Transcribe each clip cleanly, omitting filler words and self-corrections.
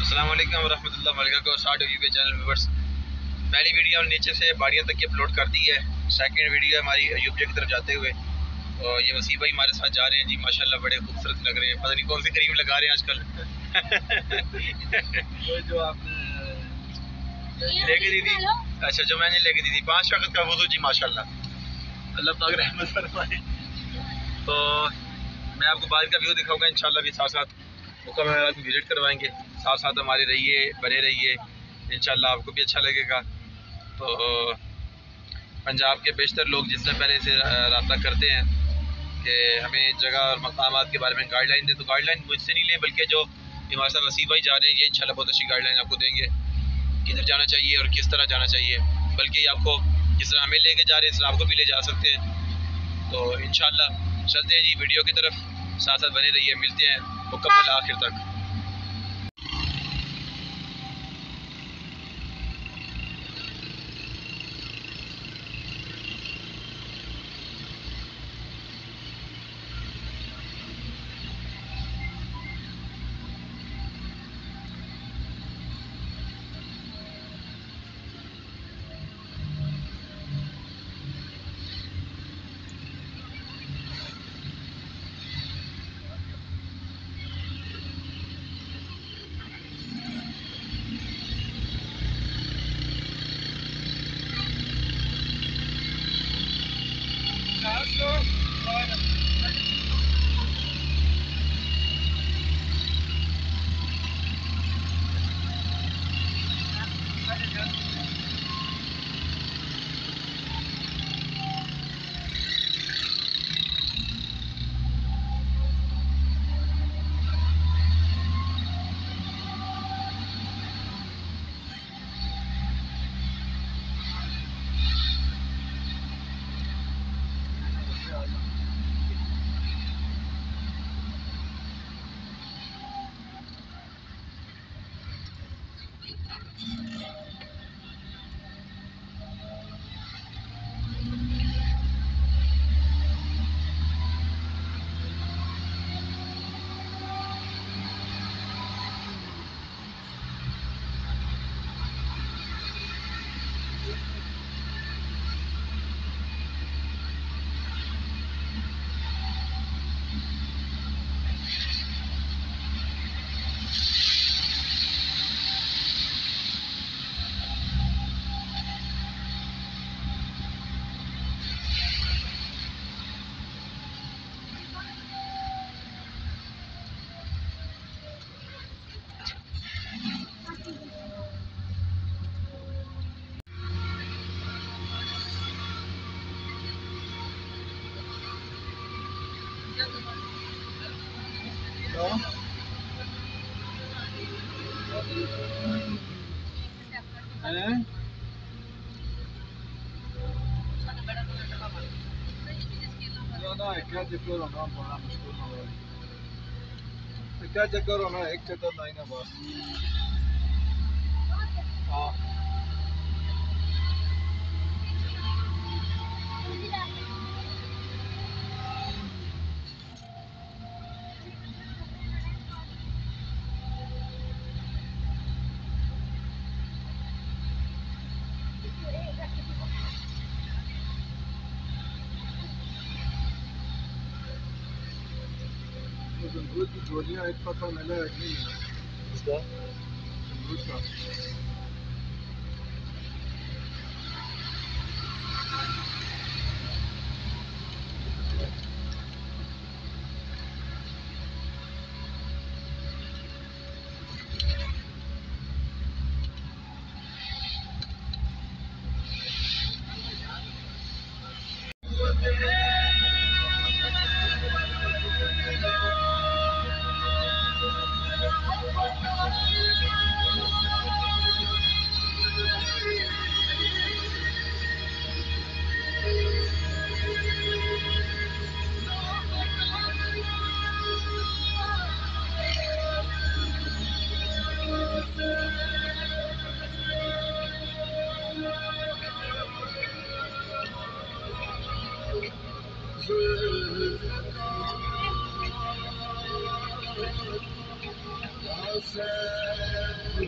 अस्सलाम वालेकुम रहमतुल्लाहि व बरकातहू। स्टार्ट हुई पे चैनल व्यूअर्स। पहली वीडियो हमने नीचे से बाड़िया तक की अपलोड कर दी है। सेकंड वीडियो हमारी अयूबिया की तरफ जाते हुए, और ये वसीम भाई हमारे साथ जा रहे हैं जी। माशाल्लाह बड़े खूबसूरत लग रहे हैं, पता नहीं कौन सी क्रीम लगा रहे हैं आजकल। वो जो आपने लेके दी थी, अच्छा जो मैंने लेके दी थी 5 वक्त का वुज़ू जी, माशाल्लाह अल्लाह पाक रहमत फरमाए। तो मैं आपको बाद का व्यू दिखाऊंगा इंशाल्लाह, भी साथ साथ मुकम्मल विजिट करवाएंगे। साथ साथ हमारे रहिए, बने रहिए, इंशाल्लाह आपको भी अच्छा लगेगा। तो पंजाब के बेशतर लोग जिससे पहले से रब्ता करते हैं कि हमें जगह और मकामात के बारे में गाइडलाइन दें, तो गाइडलाइन मुझसे नहीं लें, बल्कि जो हमारे साथ वसीम भाई जा रहे हैं ये इंशाल्लाह बहुत अच्छी गाइडलाइन आपको देंगे, किधर जाना चाहिए और किस तरह जाना चाहिए। बल्कि आपको जिस तरह हमें लेके जा रहे हैं इस तरह आपको भी ले जा सकते हैं। तो इंशाल्लाह चलते हैं जी वीडियो की तरफ, साथ साथ बने रहिए, मिलते हैं मुकम्मल आखिर तक। क्या चक्कर होना बड़ा मुश्किल हो रहा है। क्या चक्कर होना, एक चक्कर नहीं ना बस। हाँ दूध की गोलियाँ एक पता मिला है कि नहीं दूध का। ये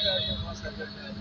गाड़ियाँ वहाँ से करते हैं।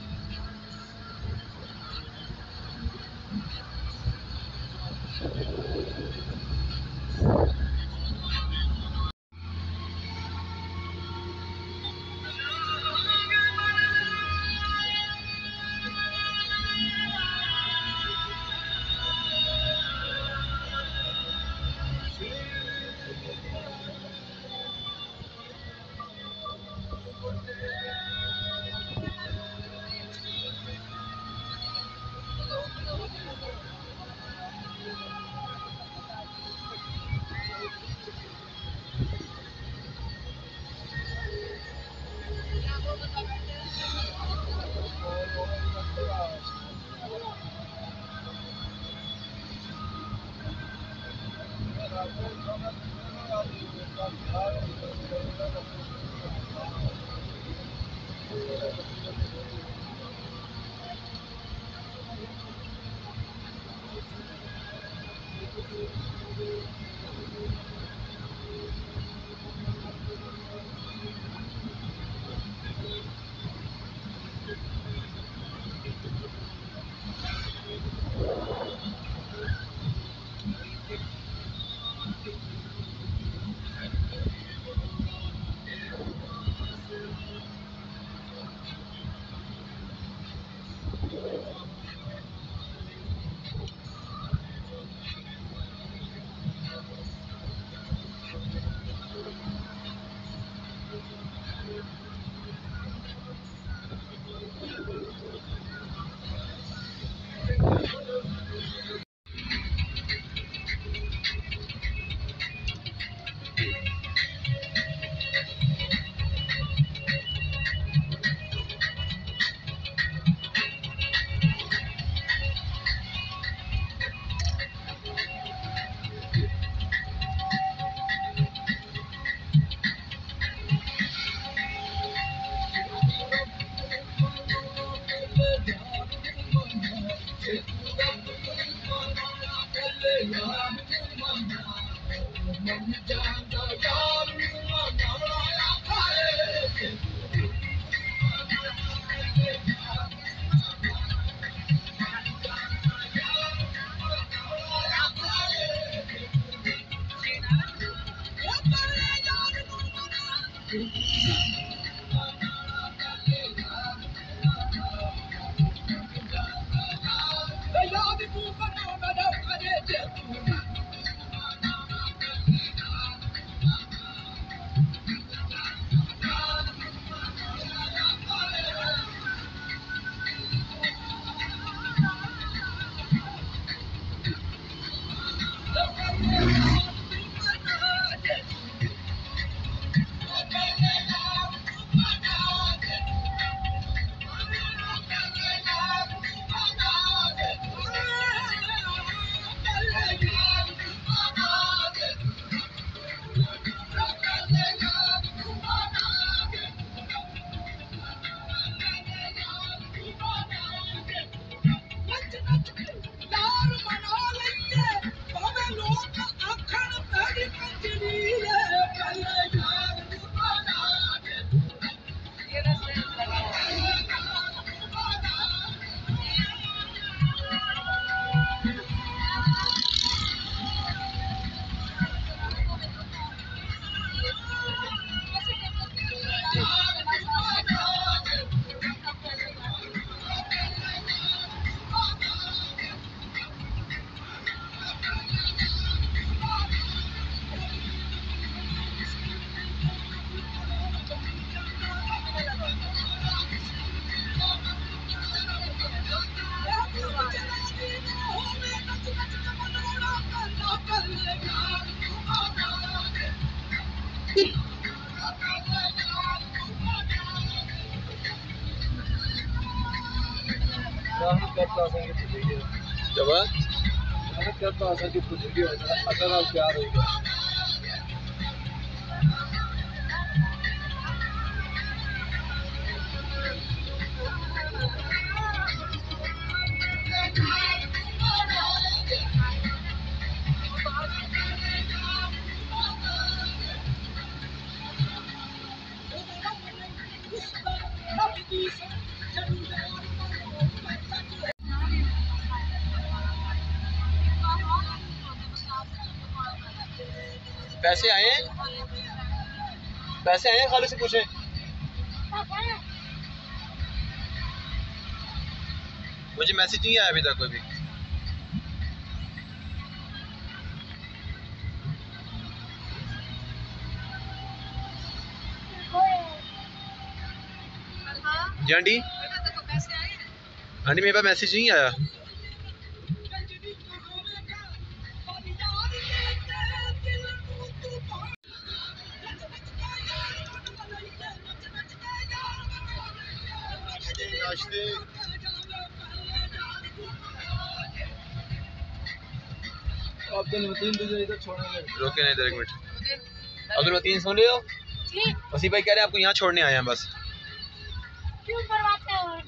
जब प्यार हो गया पैसे आए हैं? पैसे आए हैं? खाली से पूछे। मुझे मैसेज नहीं आया अभी तक कोई भी। जी आंटी, आंटी मेरे पास मैसेज नहीं आया। अब्दुल मतीन तुझे इधर छोड़ने रोके नहीं, इधर एक मिनट। अब्दुल मतीन सुन रहे हो? वसी भाई कह रहे हैं आपको यहाँ छोड़ने आए हैं बस। क्यों करवाते हो?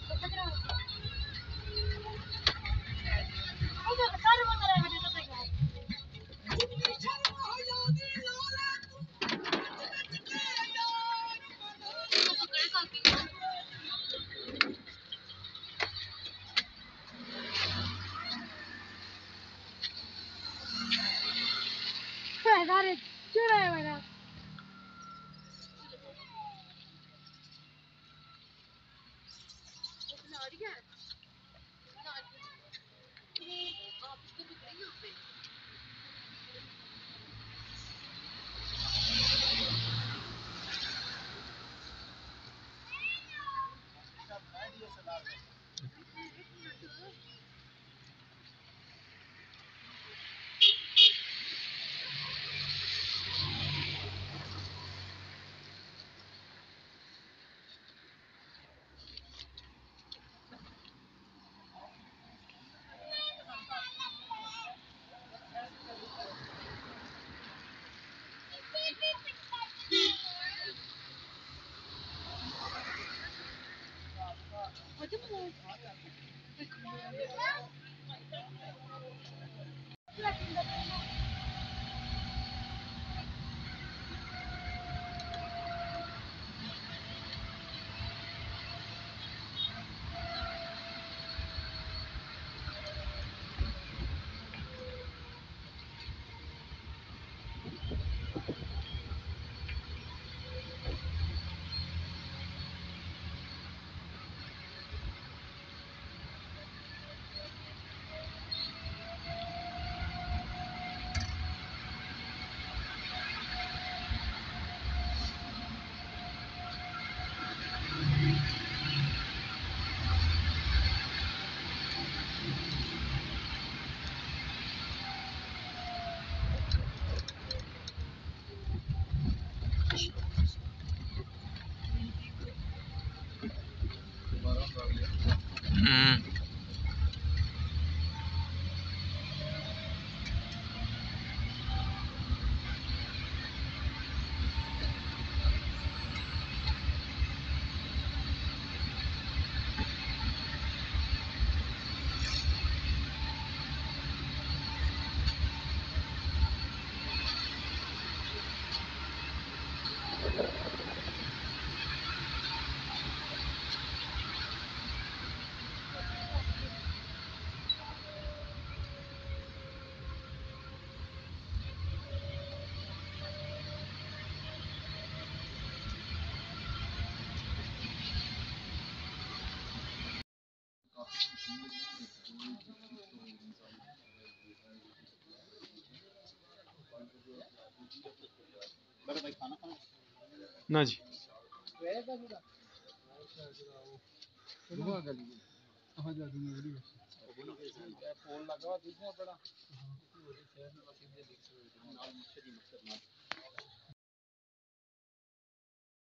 ना जी फोन लगा दिखना बड़ा